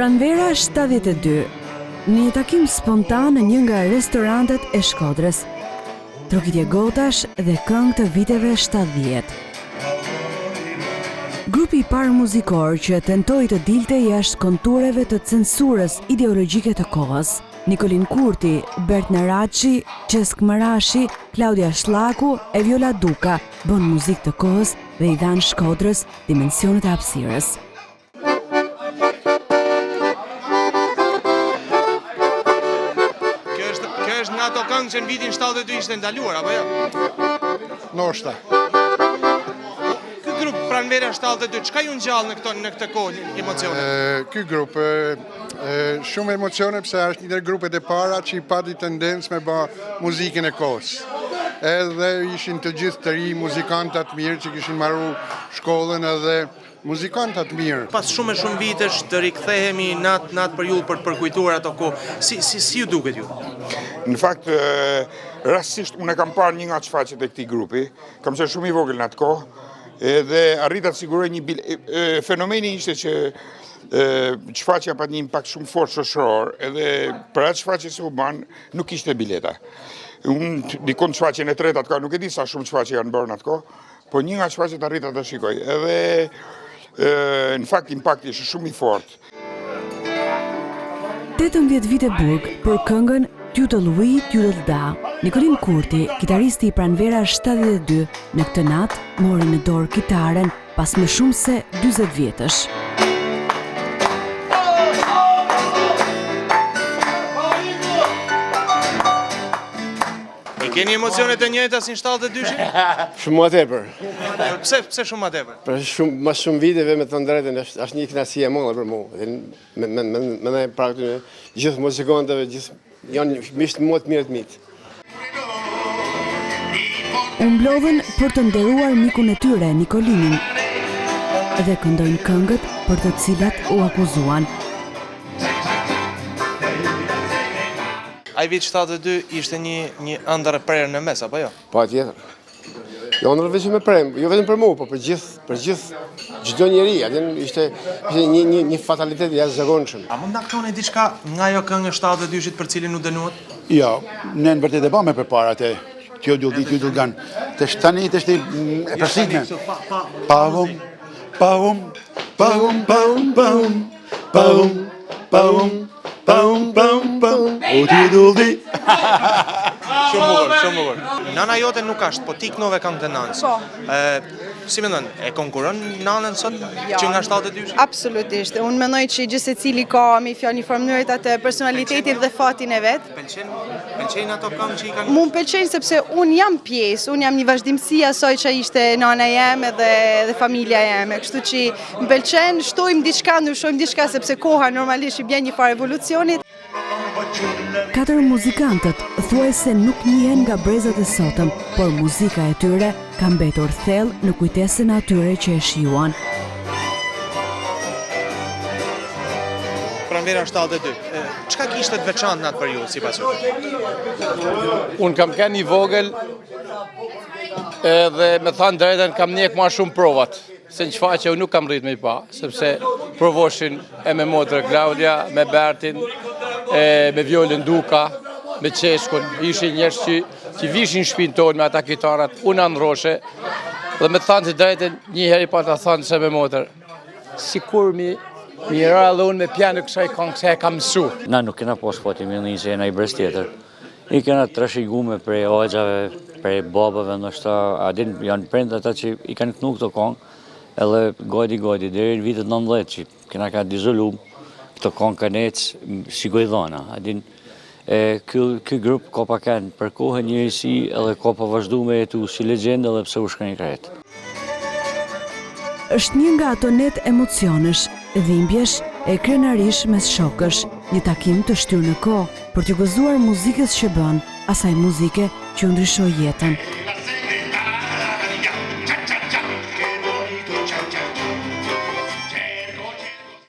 Pranvera 72, në një takim spontan në një nga restorantet e Shkodrës. Trokitje gotash dhe këngë të viteve 70. Grupi i parë muzikor që tentoi të dilte jashtë kontureve të censurës ideologjike të kohës. Nikolin Kurti, Bert Naraçi, Çesk Marashi, Klaudia Shlaku e Viola Duka bën muzikë të kohës dhe i dhanë Shkodrës dimensionet e hapësirës. Kjo është nga ato këngë që në vitin 72 ishte ndaluar, apo jo? Noshta. Ky grup Pranvera 72, çka ju ngjall në këtë kohë emocione? Ky grup shumë emocione pse është një ndër grupet e para që i pati tendencë me bë muzikën e kohës. Edhe ishin të gjithë të ri muzikantat mirë që kishin marrë shkollën edhe muzikantat mirë. Pas shumë vitesh të rikthehemi në atë periudhë për të përkujtuar ato kohë. Si ju duket ju? Në fakt, rastisht unë e kam parë një nga çfaqet e këtij grupi, kam qenë shumë i vogël në atë kohë, dhe arrita të siguroj një fenomeni ishte që çfaqja pa një impakt shumë fort shoqëror, edhe për atë çfaqje që u ban nuk ishte bileta. Unë dikon çfaqjen e tretë atë kohë, nuk e di sa shumë çfaqje janë bërë në atë kohë, po një nga çfaqjet arrita të shikoj. Edhe në fakt impakti ishte shumë i fortë. 18 vite burg për këngën Tjutëll Ui, Tjutëll Da. Nikolin Kurti, kitaristi i Pranvera 72, në këtë natë mori në dorë kitaren pas më shumë se 40 vjetësh. Keni emocionet e njëjta si në 72-shin? Shumë më tepër. Pse shumë më tepër? Për mas shumë viteve me të drejtën është një kënaqësi e madhe për mua. Me para këtyre gjithë muzikantëve, janë miqtë më të mirë të mit. U mblodhen për të nderuar mikun e tyre, Nikolinin, dhe këndojnë këngët për të cilat u akuzuan. Ai vit 72 ishte një ëndër prerë në mes, apo jo? Patjetër. Jo ëndër vetëm me prem, jo vetëm për mua, por për gjithë çdo njeri, ishte një fatalitet i jashtëzakonshëm. A mund ta ktoni diçka nga ajo këngë 72-shit për cilin u dënuat? Jo, ne në vërtet e bëmë përpara te Tjodul Di, Tjodul Gan. Tash tani është e përsëritme. Pavum, pavum, pavum, pavum, pavum, pavum, pavum. Pam, pam, pam, o Tjodul Di. Shumë bukur. Nana jote nuk ashtë, po ti kënove këngë të nanës. Si mendon, e konkuron nanën sot që nga 72? Absolutisht. Unë mendoj që gjithë secili ka me fjallë një formënyrit atë personalitetin dhe fatin e vetë. Pëlqejnë ato këngë që i kanë? Mu më pëlqejnë sepse unë jam pjesë, unë jam një vazhdimësi asoj që ishte nana jeme dhe familja jeme. Kështu që më pëlqenë, shtojmë diçka, ndryshojmë diçka sepse koha normalisht i bjen një farë evolucionit. 4 muzikantët thuajse nuk njihen nga brezat e sotëm, por muzika e tyre ka mbetur thellë në kujtesën e atyre që e shijuan. Pranvera 72. Çka kishte të veçantë në atë periudhë sipas juaj? Unë kam qenë i vogël dhe me thënë drejtën kam njeh më shumë provat. Se në shfaqje unë nuk kam rrit me i pa, sepse provoshin e me motrë Klaudia, me Bertin, me Violën Duka, me Çeskun. Ishin njerëz që vishin shtëpinë tonë me ata kitarat, unë androshe, dhe me thënë të drejtën një herë pa ta thënë se me motër. Sikur mi rallë unë me pianë kësaj këngë se e kam mësu. Na nuk kena pas pati me një që jena i brez tjetër. I kena trashëgume prej axhave, prej babave, ndoshta, adin janë prindë ata që i kanë kënu këto këngë, edhe gati, deri në vitet 19 që kena ka dizolum, këto këngë kanë ecë si gojdhana. Adin, ky grup ka pa kanë për kohën njërisi edhe ka pa vazhdu me jetu si legjendë edhe pse u shkënjë kretë. Është një nga ato net emocionesh, dhimbjesh e krenarish mes shokësh, një takim të shtyrë në kohë për t'ju gëzuar muzikës që bën, asaj muzike që ndryshoi jetën.